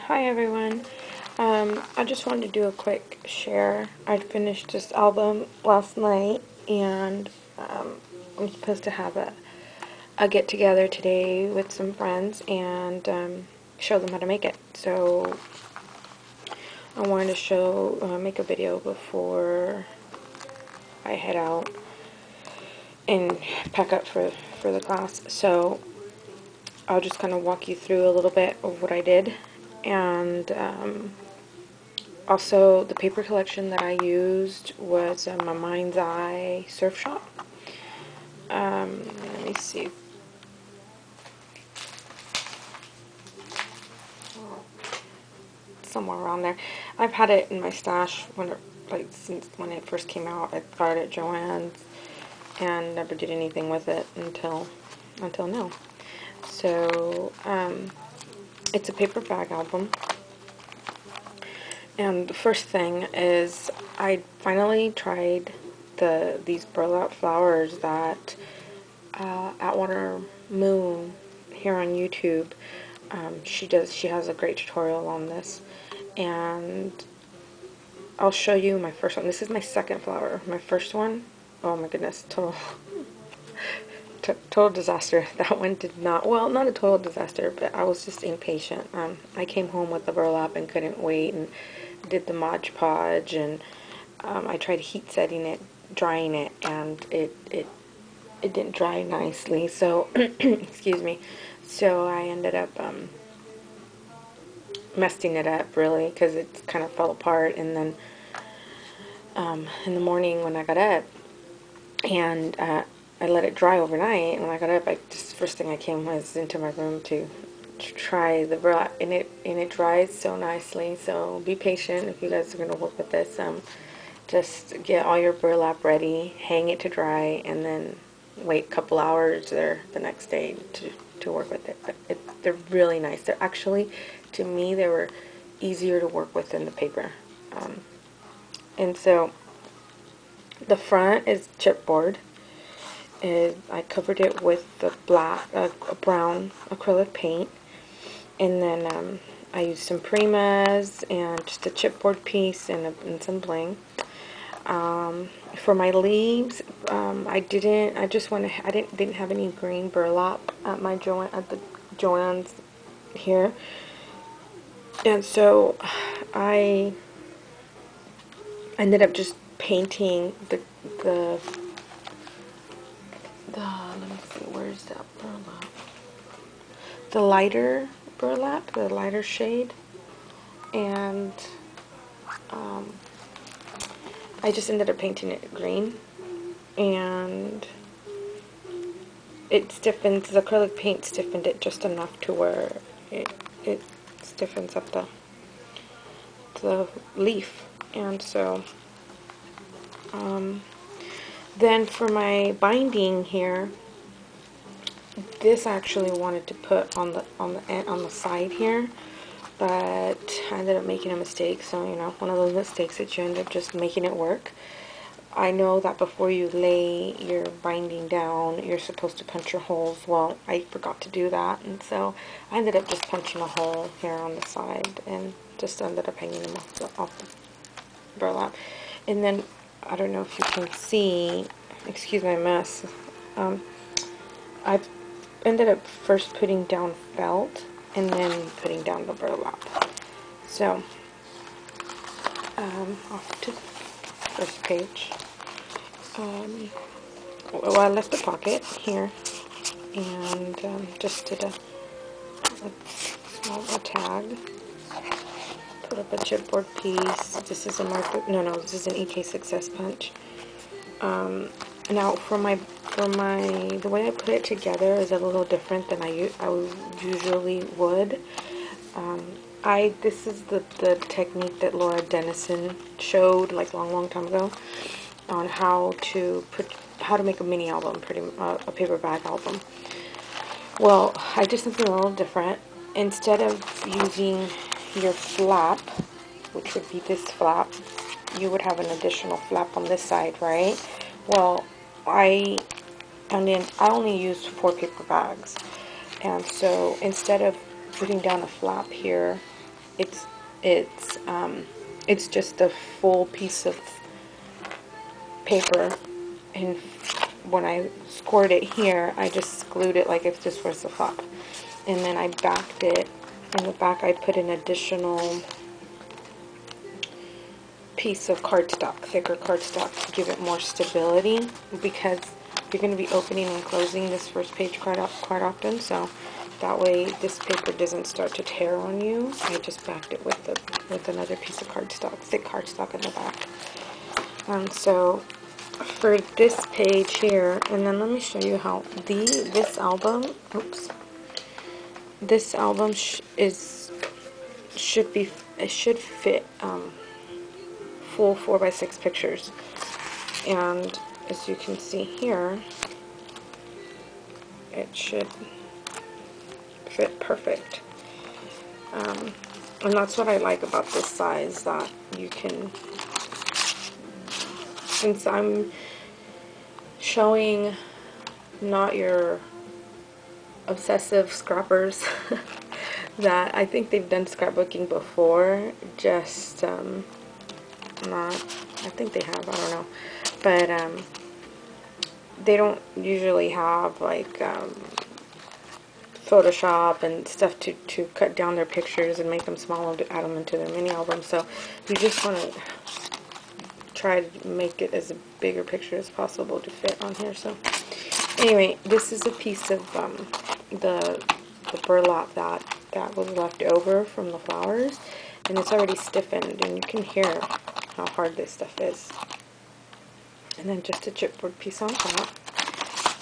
Hi everyone. I just wanted to do a quick share. I finished this album last night, and I'm supposed to have a get together today with some friends and show them how to make it. So I wanted to make a video before I head out and pack up for the class. So I'll just kind of walk you through a little bit of what I did, and also the paper collection that I used was my Mind's Eye Surf Shop. Let me see. Somewhere around there. I've had it in my stash since when it first came out. I got it at Joann's and never did anything with it until now. So it's a paper bag album. And the first thing is I finally tried these burlap flowers that Atwater Moon here on YouTube. She has a great tutorial on this, and I'll show you my first one. This is my second flower. My first one, oh my goodness, total disaster. That one did not, well, not a total disaster, but I was just impatient. I came home with the burlap and couldn't wait, and did the Mod Podge, and I tried heat setting it, drying it, and it didn't dry nicely, so excuse me. So I ended up messing it up, really, because it kind of fell apart. And then in the morning when I got up, and I let it dry overnight, and when I got up, first thing I came was into my room to try the burlap, and it dries so nicely. So be patient if you guys are going to work with this. Just get all your burlap ready, hang it to dry, and then wait a couple hours or the next day to work with it. But they're really nice. They're actually, to me, they were easier to work with than the paper. And so the front is chipboard. I covered it with the brown acrylic paint, and then I used some Primas and just a chipboard piece and some bling. For my leaves, I didn't have any green burlap at the Joann's here, and so I ended up just painting the let me see, where's that burlap? The lighter burlap, the lighter shade, and I just ended up painting it green, and it stiffens, the acrylic paint stiffened it just enough to where it stiffens up the leaf. And so then for my binding here, this I actually wanted to put on the side here, but I ended up making a mistake. So, you know, one of those mistakes that you end up just making it work. I know that before you lay your binding down, you're supposed to punch your holes. Well, I forgot to do that, and so I ended up just punching a hole here on the side and just ended up hanging them off the burlap. And then, I don't know if you can see, excuse my mess, I've ended up first putting down felt and then putting down the burlap. So, off to the first page. Well, I left a pocket here, and just did a small tag. Put up a chipboard piece. This is a marker. No, this is an EK Success punch. Now the way I put it together is a little different than I usually would. This is the technique that Laura Dennison showed like long time ago on how to make a mini album, a paper bag album. Well, I did something a little different. Instead of using your flap, which would be this flap, you would have an additional flap on this side, right? Well, I only used 4 paper bags, and so instead of putting down a flap here, it's just a full piece of paper, and when I scored it here, I just glued it like if this was a flap, and then I backed it. In the back, I put an additional piece of cardstock, thicker cardstock, to give it more stability, because you're going to be opening and closing this first page quite often, so that way this paper doesn't start to tear on you. I just backed it with another piece of cardstock, thick cardstock in the back. So for this page here, and then let me show you how this album should fit full 4x6 pictures, and as you can see here, it should fit perfect. And that's what I like about this size, that you can, since I'm showing not your obsessive scrappers that I think they've done scrapbooking before, just not, I think they have, I don't know, but they don't usually have like Photoshop and stuff to cut down their pictures and make them small and add them into their mini album. So you just want to try to make it as a bigger picture as possible to fit on here. So anyway, this is a piece of the burlap that was left over from the flowers, and it's already stiffened, and you can hear how hard this stuff is. And then just a chipboard piece on top,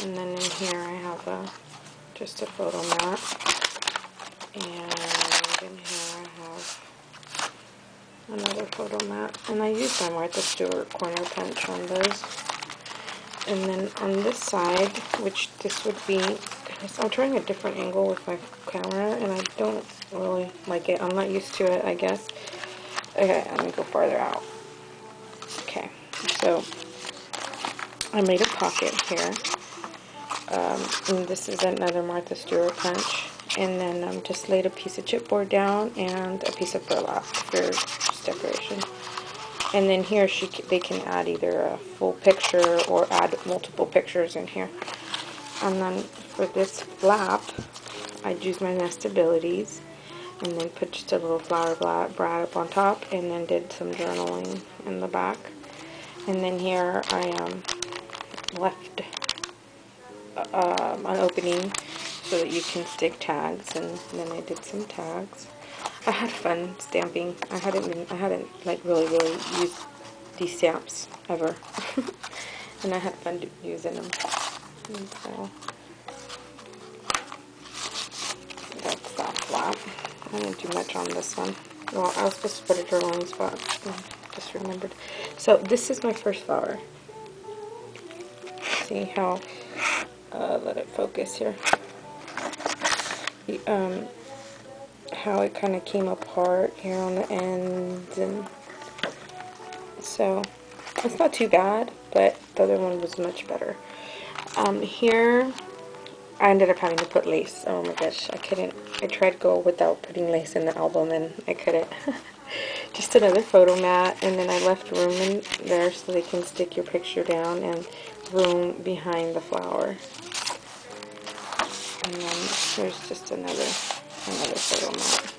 and then in here I have just a photo mat, and in here I have another photo mat, and I used my Martha Stewart corner punch on those. And then on this side, which this would be, I'm trying a different angle with my camera, and I don't really like it. I'm not used to it, I guess. Okay, let me go farther out. Okay, so I made a pocket here, and this is another Martha Stewart punch, and then just laid a piece of chipboard down and a piece of burlap for just decoration. And then here they can add either a full picture or add multiple pictures in here. And then for this flap, I'd use my Nestabilities, and then put just a little flower brad up on top, and then did some journaling in the back. And then here I left an opening so that you can stick tags, and then I did some tags. I had fun stamping. I hadn't like really used these stamps ever, and I had fun using them. And so that's that flap. I didn't do much on this one. Well, I was supposed to put a journaling spot. Just remembered. So this is my first flower. See how? Let it focus here. How it kind of came apart here on the ends, and so it's not too bad, but the other one was much better. Here I ended up having to put lace. Oh my gosh, I couldn't. I tried to go without putting lace in the album, and I couldn't. Just another photo mat, and then I left room in there so they can stick your picture down, and room behind the flower. And then here's just another photo mat.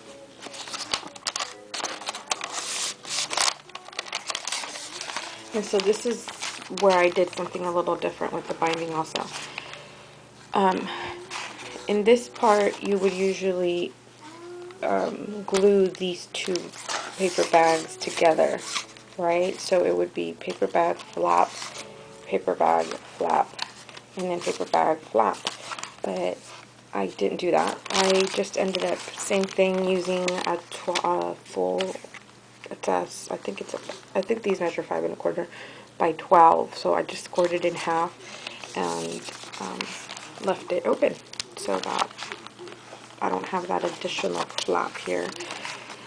And so this is where I did something a little different with the binding also. In this part, you would usually glue these two paper bags together, right? So it would be paper bag flap, paper bag flap, and then paper bag flap. But I didn't do that. I just ended up same thing, using a full. I think these measure 5 1/4 by 12. So I just scored it in half and left it open so that I don't have that additional flap here.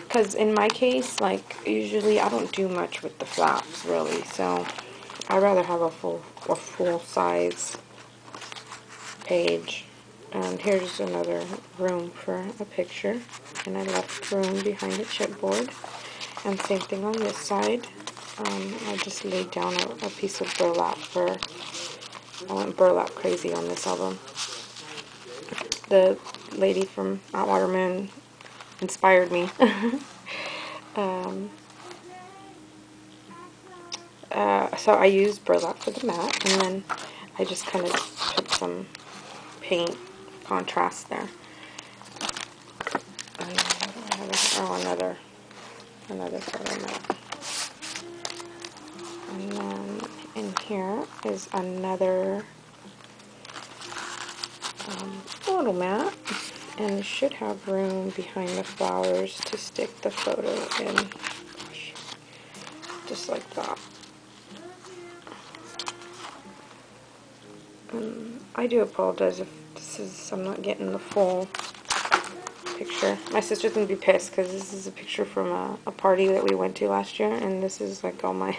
Because in my case, like usually I don't do much with the flaps really. So I rather have a full size page And here's another room for a picture. And I left room behind the chipboard. And same thing on this side. I just laid down a piece of burlap I went burlap crazy on this album. The lady from Atwater Moon inspired me. So I used burlap for the mat, and then I just kind of put some paint contrast there. And another photo mat. And then in here is another photo mat, and it should have room behind the flowers to stick the photo in, just like that. I do apologize if I'm not getting the full picture. My sister's gonna be pissed because this is a picture from a party that we went to last year, and this is like all my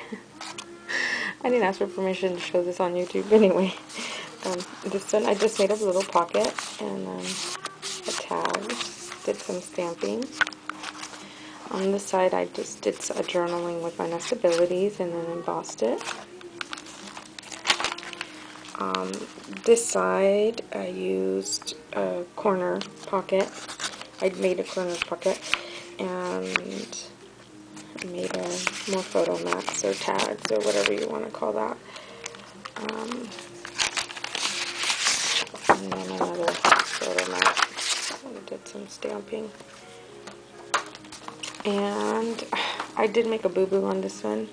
I didn't ask for permission to show this on YouTube anyway. This one I just made up a little pocket and a tag, did some stamping. On this side I just did a journaling with my nestabilities and then embossed it. This side I used a corner pocket. I made a corner pocket and made more photo mats or tags or whatever you want to call that. And then another photo mat. I did some stamping. And I did make a boo-boo on this one.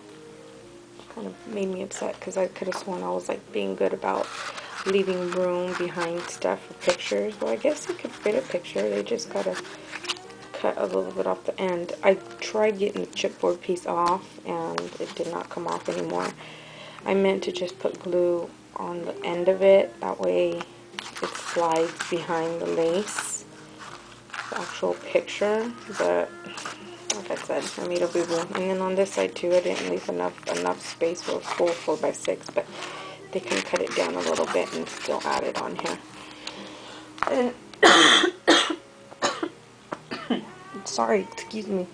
Kind of made me upset because I could have sworn I was like being good about leaving room behind stuff for pictures. Well, I guess you could fit a picture. They just gotta cut a little bit off the end. I tried getting the chipboard piece off and it did not come off anymore. I meant to just put glue on the end of it. That way it slides behind the lace, the actual picture. But like I said, I made a boo-boo. And then on this side too, I didn't leave enough space for a full 4x6, but they can cut it down a little bit and still add it on here. And sorry, excuse me.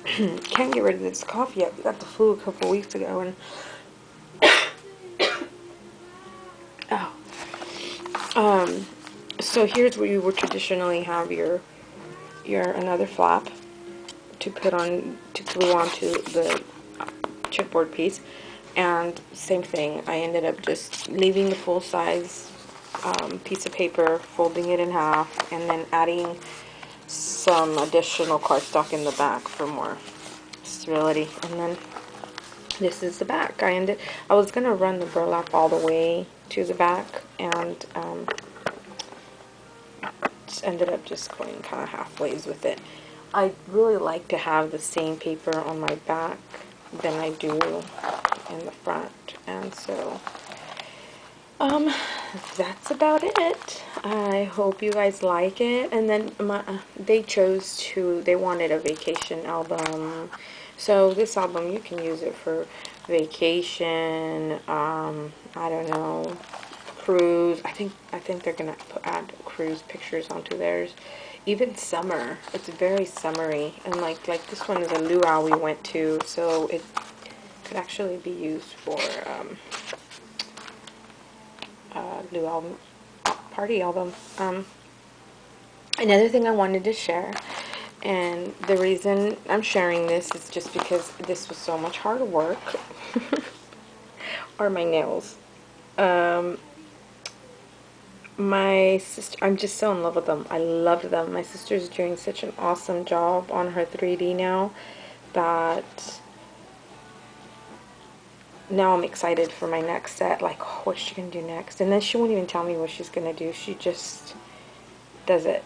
Can't get rid of this cough yet. We got the flu a couple weeks ago, and so here's where you would traditionally have your another flap to put on, to glue onto the chipboard piece. And same thing, I ended up just leaving the full size piece of paper, folding it in half, and then adding some additional cardstock in the back for more stability. And then this is the back. I was gonna run the burlap all the way to the back, and ended up just going kind of halfways with it. I really like to have the same paper on my back than I do in the front, and so that's about it. I hope you guys like it. And then they wanted a vacation album, so this album you can use it for vacation, I don't know, cruise. I think they're gonna add cruise pictures onto theirs. Even summer, it's very summery, and like this one is a luau we went to, so it could actually be used for luau party album. Another thing I wanted to share, and the reason I'm sharing this is just because this was so much hard work, are my nails. My sister, I'm just so in love with them. I love them. My sister's doing such an awesome job on her 3D now that now I'm excited for my next set. Like, oh, what's she gonna do next? And then she won't even tell me what she's gonna do. She just does it,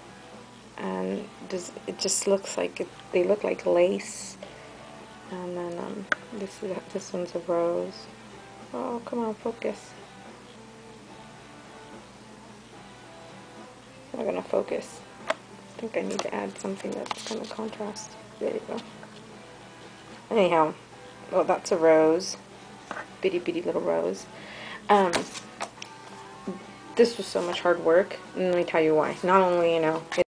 and it just looks like they look like lace. And then this one's a rose. Oh, come on, focus. Not gonna focus. I think I need to add something that's gonna contrast. There you go. Anyhow, well, that's a rose. Bitty bitty little rose. this was so much hard work, and let me tell you why. Not only, you know,